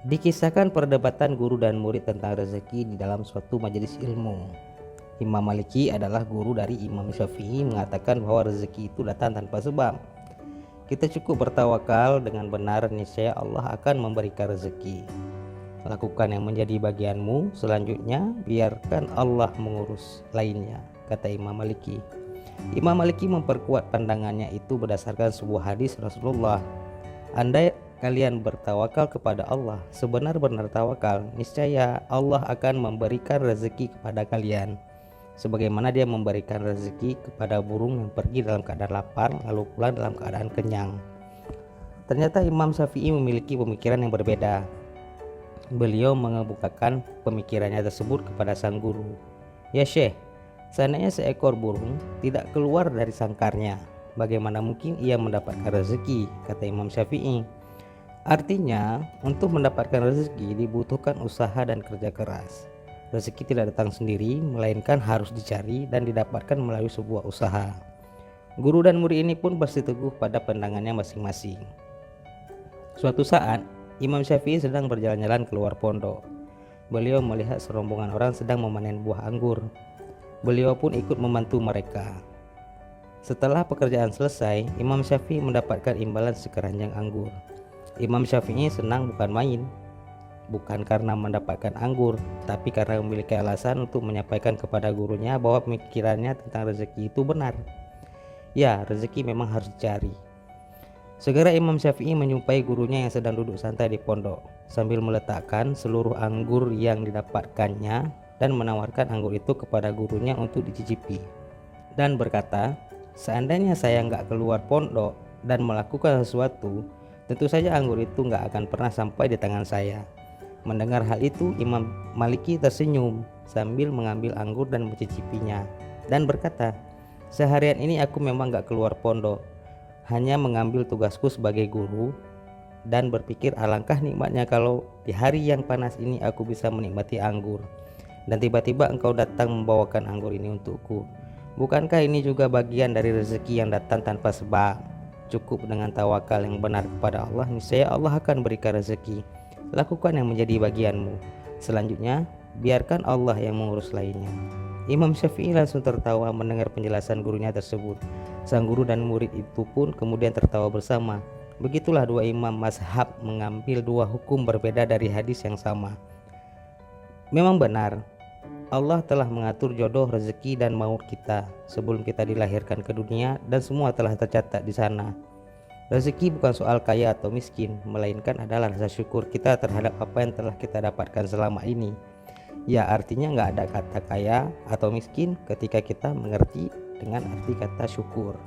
Dikisahkan perdebatan guru dan murid tentang rezeki di dalam suatu majelis ilmu. Imam Maliki adalah guru dari Imam Syafi'i, mengatakan bahwa rezeki itu datang tanpa sebab. Kita cukup bertawakal dengan benar, niscaya Allah akan memberikan rezeki. Lakukan yang menjadi bagianmu, selanjutnya biarkan Allah mengurus lainnya, kata Imam Maliki. Imam Maliki memperkuat pandangannya itu berdasarkan sebuah hadis Rasulullah. Andai kalian bertawakal kepada Allah sebenar-benar tawakal, niscaya Allah akan memberikan rezeki kepada kalian, sebagaimana Dia memberikan rezeki kepada burung yang pergi dalam keadaan lapar lalu pulang dalam keadaan kenyang. Ternyata Imam Syafi'i memiliki pemikiran yang berbeda. Beliau mengemukakan pemikirannya tersebut kepada sang guru. Ya Syekh, seandainya seekor burung tidak keluar dari sangkarnya, bagaimana mungkin ia mendapatkan rezeki, kata Imam Syafi'i. Artinya, untuk mendapatkan rezeki dibutuhkan usaha dan kerja keras. Rezeki tidak datang sendiri, melainkan harus dicari dan didapatkan melalui sebuah usaha. Guru dan murid ini pun bersiteguh pada pandangannya masing-masing. Suatu saat, Imam Syafi'i sedang berjalan-jalan keluar pondok. Beliau melihat serombongan orang sedang memanen buah anggur. Beliau pun ikut membantu mereka. Setelah pekerjaan selesai, Imam Syafi'i mendapatkan imbalan sekeranjang anggur. Imam Syafi'i senang bukan main, bukan karena mendapatkan anggur, tapi karena memiliki alasan untuk menyampaikan kepada gurunya bahwa pemikirannya tentang rezeki itu benar. Ya, rezeki memang harus dicari. Segera Imam Syafi'i menjumpai gurunya yang sedang duduk santai di pondok, sambil meletakkan seluruh anggur yang didapatkannya dan menawarkan anggur itu kepada gurunya untuk dicicipi, dan berkata, seandainya saya nggak keluar pondok dan melakukan sesuatu, tentu saja anggur itu nggak akan pernah sampai di tangan saya. Mendengar hal itu, Imam Maliki tersenyum sambil mengambil anggur dan mencicipinya, dan berkata, seharian ini aku memang nggak keluar pondok, hanya mengambil tugasku sebagai guru, dan berpikir alangkah nikmatnya kalau di hari yang panas ini aku bisa menikmati anggur, dan tiba-tiba engkau datang membawakan anggur ini untukku. Bukankah ini juga bagian dari rezeki yang datang tanpa sebab? Cukup dengan tawakal yang benar kepada Allah, niscaya Allah akan berikan rezeki. Lakukan yang menjadi bagianmu, selanjutnya biarkan Allah yang mengurus lainnya. Imam Syafi'i langsung tertawa mendengar penjelasan gurunya tersebut. Sang guru dan murid itu pun kemudian tertawa bersama. Begitulah dua imam mazhab mengambil dua hukum berbeda dari hadis yang sama. Memang benar, Allah telah mengatur jodoh, rezeki dan maut kita sebelum kita dilahirkan ke dunia, dan semua telah tercatat di sana. Rezeki bukan soal kaya atau miskin, melainkan adalah rasa syukur kita terhadap apa yang telah kita dapatkan selama ini. Ya, artinya nggak ada kata kaya atau miskin ketika kita mengerti dengan arti kata syukur.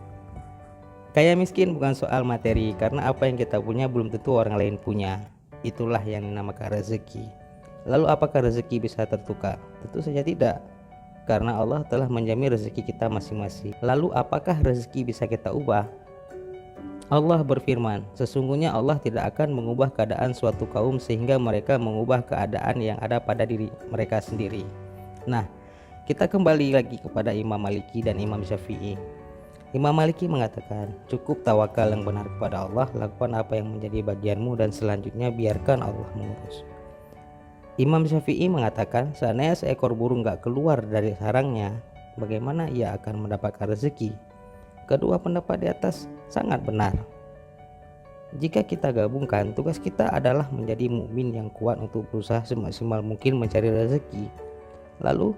Kaya miskin bukan soal materi, karena apa yang kita punya belum tentu orang lain punya. Itulah yang dinamakan rezeki. Lalu apakah rezeki bisa tertukar? Tentu saja tidak, karena Allah telah menjamin rezeki kita masing-masing. Lalu apakah rezeki bisa kita ubah? Allah berfirman, sesungguhnya Allah tidak akan mengubah keadaan suatu kaum sehingga mereka mengubah keadaan yang ada pada diri mereka sendiri. Nah, kita kembali lagi kepada Imam Maliki dan Imam Syafi'i. Imam Maliki mengatakan, cukup tawakal yang benar kepada Allah, lakukan apa yang menjadi bagianmu dan selanjutnya biarkan Allah mengurus. Imam Syafi'i mengatakan, seandainya seekor burung gak keluar dari sarangnya, bagaimana ia akan mendapatkan rezeki? Kedua pendapat di atas sangat benar. Jika kita gabungkan, tugas kita adalah menjadi mukmin yang kuat untuk berusaha semaksimal mungkin mencari rezeki. Lalu,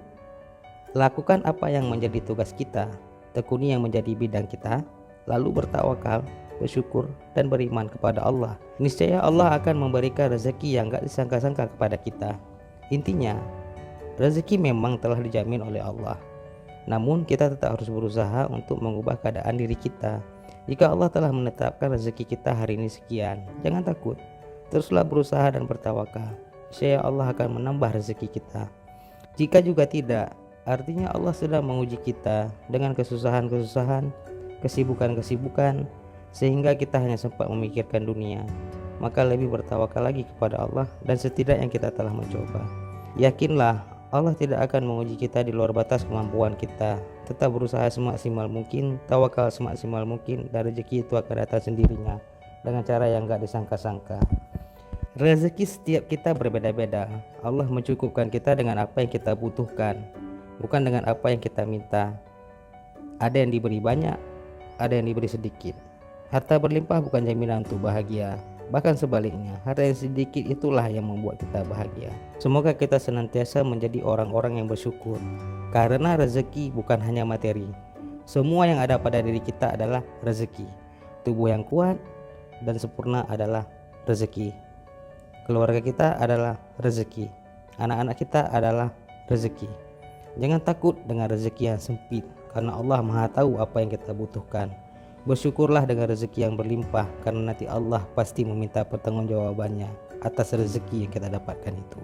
lakukan apa yang menjadi tugas kita, tekuni yang menjadi bidang kita, lalu bertawakal, bersyukur, dan beriman kepada Allah. Niscaya Allah akan memberikan rezeki yang gak disangka-sangka kepada kita. Intinya, rezeki memang telah dijamin oleh Allah. Namun kita tetap harus berusaha untuk mengubah keadaan diri kita. Jika Allah telah menetapkan rezeki kita hari ini sekian, jangan takut. Teruslah berusaha dan bertawakal. Niscaya Allah akan menambah rezeki kita. Jika juga tidak, artinya Allah sedang menguji kita dengan kesusahan-kesusahan, kesibukan-kesibukan, sehingga kita hanya sempat memikirkan dunia. Maka lebih bertawakal lagi kepada Allah, dan setidaknya kita telah mencoba. Yakinlah, Allah tidak akan menguji kita di luar batas kemampuan kita. Tetap berusaha semaksimal mungkin, tawakal semaksimal mungkin, dan rezeki itu akan datang sendirinya dengan cara yang gak disangka-sangka. Rezeki setiap kita berbeda-beda. Allah mencukupkan kita dengan apa yang kita butuhkan, bukan dengan apa yang kita minta. Ada yang diberi banyak, ada yang diberi sedikit. Harta berlimpah bukan jaminan untuk bahagia. Bahkan sebaliknya, harta yang sedikit itulah yang membuat kita bahagia. Semoga kita senantiasa menjadi orang-orang yang bersyukur. Karena rezeki bukan hanya materi. Semua yang ada pada diri kita adalah rezeki. Tubuh yang kuat dan sempurna adalah rezeki. Keluarga kita adalah rezeki. Anak-anak kita adalah rezeki. Jangan takut dengan rezeki yang sempit, karena Allah Maha tahu apa yang kita butuhkan. Bersyukurlah dengan rezeki yang berlimpah, karena nanti Allah pasti meminta pertanggungjawabannya atas rezeki yang kita dapatkan itu.